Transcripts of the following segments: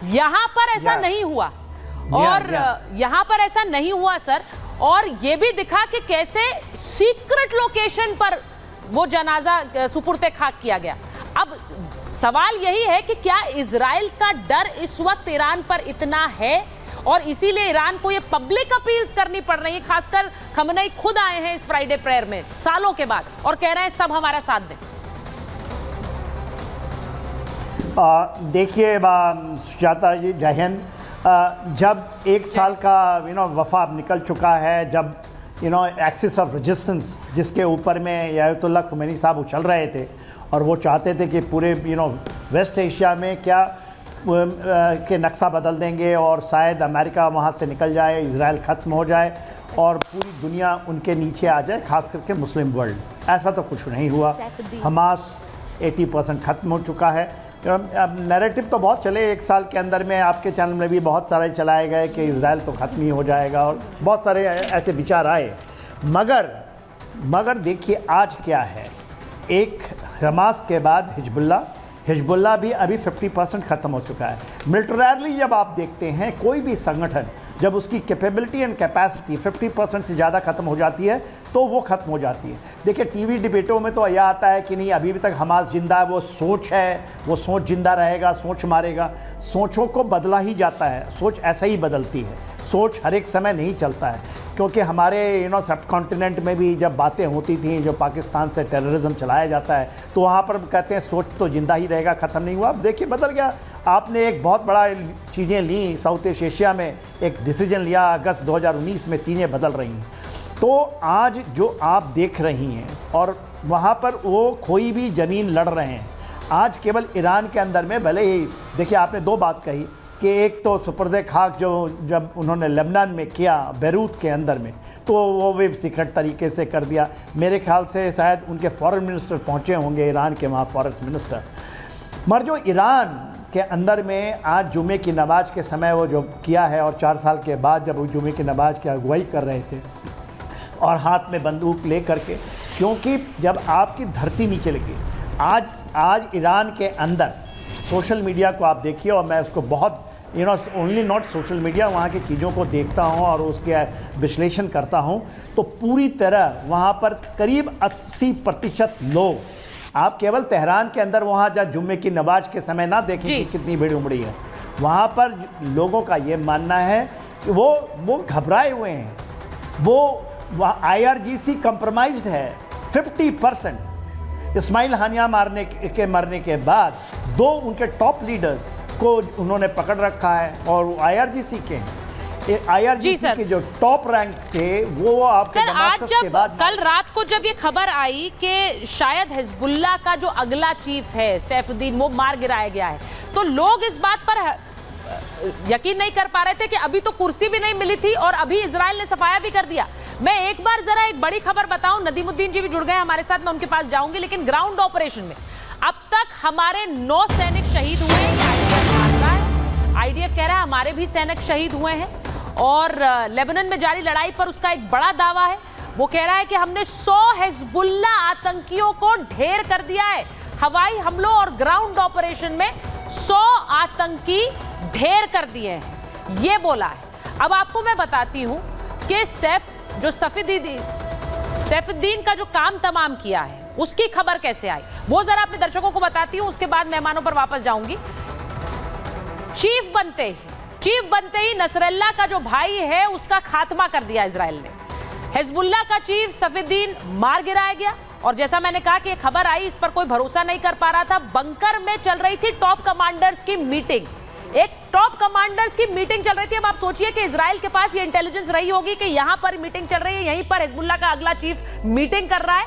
यहां पर ऐसा नहीं हुआ, और यहां पर ऐसा नहीं हुआ सर। और यह भी दिखा कि कैसे सीक्रेट लोकेशन पर वो जनाजा सुपुर्दे खाक किया गया। अब सवाल यही है कि क्या इजराइल का डर इस वक्त ईरान पर इतना है और इसीलिए ईरान को ये पब्लिक अपील्स करनी पड़ रही है। खासकर खमनेई खुद आए हैं इस फ्राइडे प्रेयर में सालों के बाद और कह रहे हैं सब हमारा साथ दें। देखिए सुजाता जी, जय हिंद। जब एक साल का वफा निकल चुका है, जब एक्सिस ऑफ रेजिस्टेंस जिसके ऊपर में अयतुल्लाह खमैनी साहब उछल रहे थे और वो चाहते थे कि पूरे वेस्ट एशिया में क्या के नक्शा बदल देंगे और शायद अमेरिका वहाँ से निकल जाए, इजराइल ख़त्म हो जाए और पूरी दुनिया उनके नीचे आ जाए, खास करके मुस्लिम वर्ल्ड। ऐसा तो कुछ नहीं हुआ। हमास 80% ख़त्म हो चुका है। अब नैरेटिव तो बहुत चले एक साल के अंदर में, आपके चैनल में भी बहुत सारे चलाए गए कि इजराइल तो ख़त्म ही हो जाएगा और बहुत सारे ऐसे विचार आए। मगर देखिए आज क्या है, एक हमास के बाद हिजबुल्लाह भी अभी 50% ख़त्म हो चुका है। मिलिटरली जब आप देखते हैं कोई भी संगठन जब उसकी कैपेबिलिटी एंड कैपेसिटी 50% से ज़्यादा ख़त्म हो जाती है तो वो ख़त्म हो जाती है। देखिए टीवी डिबेटों में तो यह आता है कि नहीं अभी भी तक हमास जिंदा है, वो सोच है, वो सोच जिंदा रहेगा, सोच मारेगा। सोचों को बदला ही जाता है, सोच ऐसा ही बदलती है, सोच हर एक समय नहीं चलता है। क्योंकि हमारे सब कॉन्टिनेंट में भी जब बातें होती थी जो पाकिस्तान से टेररिज्म चलाया जाता है तो वहाँ पर कहते हैं सोच तो जिंदा ही रहेगा, ख़त्म नहीं हुआ। अब देखिए बदल गया। आपने एक बहुत बड़ा चीज़ें ली, साउथ ईस्ट एशिया में एक डिसीजन लिया, अगस्त 2019 में चीज़ें बदल रही हैं। तो आज जो आप देख रही हैं और वहाँ पर वो कोई भी ज़मीन लड़ रहे हैं। आज केवल ईरान के अंदर में भले ही देखिए आपने दो बात कही कि एक तो सुपुर्दे खाक जो जब उन्होंने लेबनान में किया, बैरूत के अंदर में, तो वो भी सीक्रेट तरीके से कर दिया। मेरे ख्याल से शायद उनके फॉरेन मिनिस्टर पहुँचे होंगे ईरान के, वहाँ फॉरेन मिनिस्टर। मगर जो ईरान के अंदर में आज जुमे की नमाज के समय वो जो किया है और 4 साल के बाद जब वो जुमे की नमाज की अगुवाई कर रहे थे और हाथ में बंदूक ले करके, क्योंकि जब आपकी धरती नीचे लगी, आज ईरान के अंदर सोशल मीडिया को आप देखिए, और मैं उसको बहुत ओनली नॉट सोशल मीडिया, वहाँ की चीज़ों को देखता हूँ और उसके विश्लेषण करता हूँ, तो पूरी तरह वहाँ पर करीब 80% लोग, आप केवल तेहरान के अंदर वहाँ जब जुम्मे की नमाज के समय ना देखें कि कितनी भीड़ उमड़ी है, वहाँ पर लोगों का ये मानना है कि वो घबराए हुए हैं। वो IRGC कंप्रोमाइज्ड है 50%। इस्माइल हानिया मरने के बाद 2 उनके टॉप लीडर्स को उन्होंने पकड़ रखा है और IRGC के IRGC के जो टॉप रैंक्स थे वो आपके सर आज जब कल रात को जब ये खबर आई कि शायद हिजबुल्लाह का जो अगला चीफ है सैफुद्दीन वो मार गिराया गया है, तो लोग इस बात पर यकीन नहीं कर पा रहे थे कि अभी तो कुर्सी भी नहीं मिली थी और अभी इजराइल ने सफाया भी कर दिया। मैं एक बार जरा एक बड़ी खबर बताऊं, नदीमुद्दीन जी भी जुड़ गए हमारे साथ, मैं उनके पास जाऊंगी, लेकिन ग्राउंड ऑपरेशन में अब तक हमारे 9 सैनिक शहीद हुए हैं। IDF कह रहा है हमारे भी सैनिक शहीद हुए हैं और लेबनान में जारी लड़ाई पर उसका एक बड़ा दावा है। वो कह रहा है कि हमने 100 हिजबुल्लाह आतंकियों को ढेर कर दिया है। हवाई हमलों और ग्राउंड ऑपरेशन में 100 आतंकी ढेर कर दिए हैं, ये बोला है। अब आपको मैं बताती हूं कि सैफुद्दीन का जो काम तमाम किया है उसकी खबर कैसे आई, वो जरा अपने दर्शकों को बताती हूं, उसके बाद मेहमानों पर वापस जाऊंगी। चीफ बनते ही नसरल्लाह का जो भाई है उसका खात्मा कर दिया इजराइल ने। हिजबुल्लाह का चीफ सफीद्दीन मार गिराया गया और जैसा मैंने कहा कि खबर आई, इस पर कोई भरोसा नहीं कर पा रहा था। बंकर में चल रही थी टॉप कमांडर्स की मीटिंग, एक टॉप कमांडर्स की मीटिंग चल रही थी। अब आप सोचिए कि इजराइल के पास ये इंटेलिजेंस रही होगी कि यहां पर मीटिंग चल रही है, यहीं पर हिजबुल्लाह का अगला चीफ मीटिंग कर रहा है,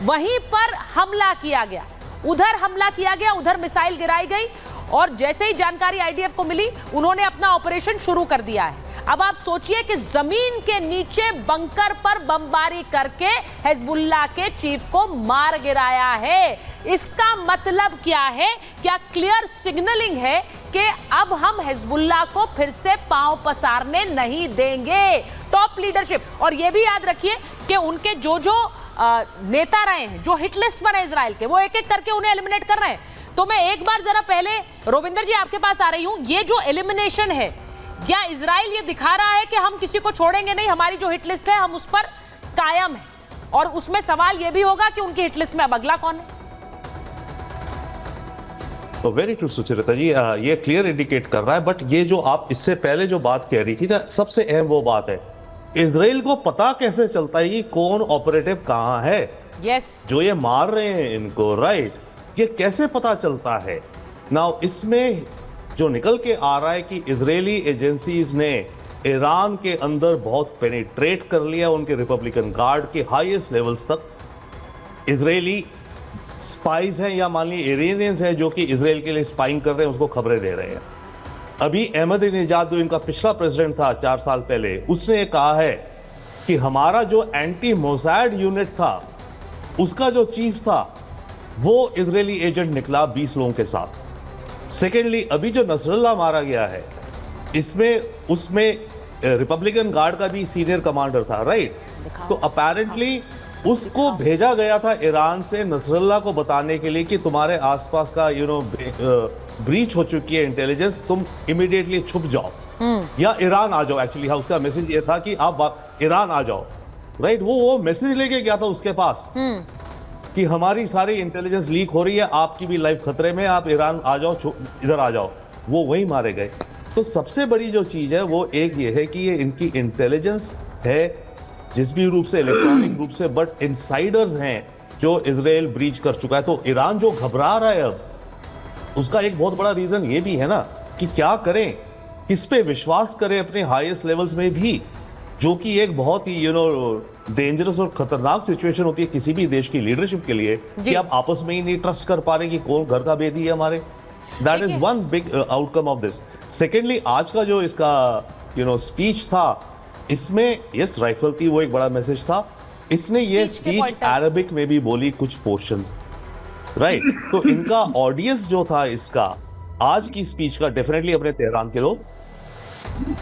वहीं पर हमला किया गया, उधर मिसाइल गिराई गई और जैसे ही जानकारी IDF को मिली उन्होंने अपना ऑपरेशन शुरू कर दिया है। अब आप सोचिए कि जमीन के नीचे बंकर पर बमबारी करके हिजबुल्लाह के चीफ को मार गिराया है। इसका मतलब क्या है? क्या क्लियर सिग्नलिंग है कि अब हम हिजबुल्लाह को फिर से पांव पसारने नहीं देंगे। टॉप लीडरशिप, और यह भी याद रखिए कि उनके जो नेता रहे हैं, जो हिट लिस्ट पर है इजराइल के, वो एक एक करके उन्हें एलिमिनेट कर रहे हैं। तो मैं एक बार जरा पहले रोविंदर जी आपके पास आ रही हूं। ये जो एलिमिनेशन है, क्या इजराइल ये दिखा रहा है कि हम किसी को छोड़ेंगे नहीं, हमारी जो हिट लिस्ट है हम उस पर कायम है? और उसमें सवाल ये भी होगा कि उनकी हिट लिस्ट में अब अगला कौन है? तो वेरी ट्रू सुचरिता जी, ये क्लियर इंडिकेट कर रहा है। बट ये जो आप इससे पहले जो बात कह रही थी ना, सबसे अहम वो बात है, इजराइल को पता कैसे चलता है कि कौन ऑपरेटिव कहां है? यस, जो ये मार रहे हैं इनको, राइट, ये कैसे पता चलता है? नाउ इसमें जो निकल के आ रहा है कि इजरायली एजेंसीज ने ईरान के अंदर बहुत पेनिट्रेट कर लिया, उनके रिपब्लिकन गार्ड के हाईएस्ट लेवल्स तक। इजरायली स्पाइज हैं या मान लीजिए इरानियंस हैं जो कि इजराइल के लिए स्पाइंग कर रहे हैं, उसको खबरें दे रहे हैं। अभी अहमदीनेजाद जो इनका पिछला प्रेसिडेंट था 4 साल पहले, उसने ये कहा है कि हमारा जो एंटी मोसाद यूनिट था, उसका जो चीफ था वो इजरायली एजेंट निकला 20 लोगों के साथ। सेकेंडली, अभी जो नसरल्ला मारा गया है, इसमें उसमें रिपब्लिकन गार्ड का भी सीनियर कमांडर था, राइट? तो अपेरेंटली उसको भेजा गया था ईरान से नसरल्ला को बताने के लिए कि तुम्हारे आसपास का ब्रीच हो चुकी है इंटेलिजेंस, तुम इमीडिएटली छुप जाओ या ईरान आ जाओ। एक्चुअली उसका मैसेज ये था कि आप ईरान आ जाओ, राइट? वो मैसेज लेके गया था उसके पास कि हमारी सारी इंटेलिजेंस लीक हो रही है, आपकी भी लाइफ खतरे में, आप ईरान आ जाओ, इधर आ जाओ। वो वही मारे गए। तो सबसे बड़ी जो चीज है वो एक ये है कि ये इनकी इंटेलिजेंस है, जिस भी रूप से, इलेक्ट्रॉनिक रूप से, बट इनसाइडर्स हैं जो इजराइल ब्रीच कर चुका है। तो ईरान जो घबरा रहा है अब, उसका एक बहुत बड़ा रीजन ये भी है ना कि क्या करें, किस पे विश्वास करें अपने हाईएस्ट लेवल्स में भी, जो कि एक बहुत ही डेंजरस और खतरनाक सिचुएशन होती है किसी भी देश की लीडरशिप के लिए कि आप आपस में ही नहीं ट्रस्ट कर पा रहे कि कौन घर का बेदी है हमारे। That is one big outcome of this. Secondly, आज का जो इसका स्पीच था, इसमें यस राइफल थी, वो एक बड़ा मैसेज था। इसने ये स्पीच अरबिक में भी बोली कुछ पोर्शंस, राइट? तो इनका ऑडियंस जो था इसका आज की स्पीच का, डेफिनेटली अपने तेहरान के लोग,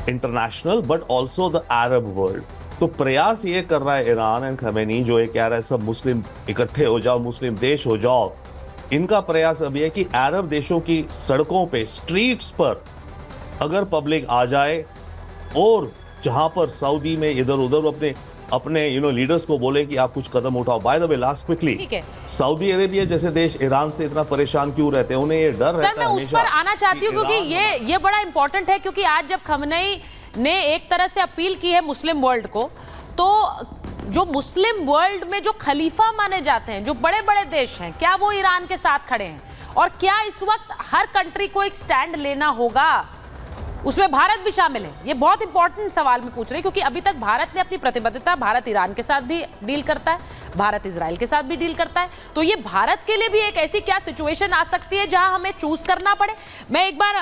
international but also the Arab world. तो प्रयास ये कर रहा है ईरान एंड खमेनी, जो ये कह रहा है सब मुस्लिम इकट्ठे हो जाओ, मुस्लिम देश हो जाओ। इनका प्रयास अभी है कि अरब देशों की सड़कों पे, स्ट्रीट्स पर अगर पब्लिक आ जाए और जहां पर सऊदी में इधर उधर अपने लीडर्स को बोले कि आप कुछ कदम उठाओ। By the way, last quickly, Saudi Arabia जैसे देश ईरान से इतना परेशान क्यों रहते हैं? उन्हें ये डर रहता है। सर, मैं उस पर आना चाहती हूँ क्योंकि ये बड़ा इंपॉर्टेंट है, क्योंकि आज जब खमेनी ने एक तरह से अपील की है मुस्लिम वर्ल्ड को, तो जो मुस्लिम वर्ल्ड में जो खलीफा माने जाते हैं, जो बड़े बड़े देश हैं, क्या वो ईरान के साथ खड़े हैं? और क्या इस वक्त हर कंट्री को एक स्टैंड लेना होगा, उसमें भारत भी शामिल है? ये बहुत इंपॉर्टेंट सवाल मैं पूछ रही हूँ, क्योंकि अभी तक भारत ने अपनी प्रतिबद्धता, भारत ईरान के साथ भी डील करता है, भारत इजराइल के साथ भी डील करता है, तो ये भारत के लिए भी एक ऐसी क्या सिचुएशन आ सकती है जहां हमें चूज करना पड़े? मैं एक बार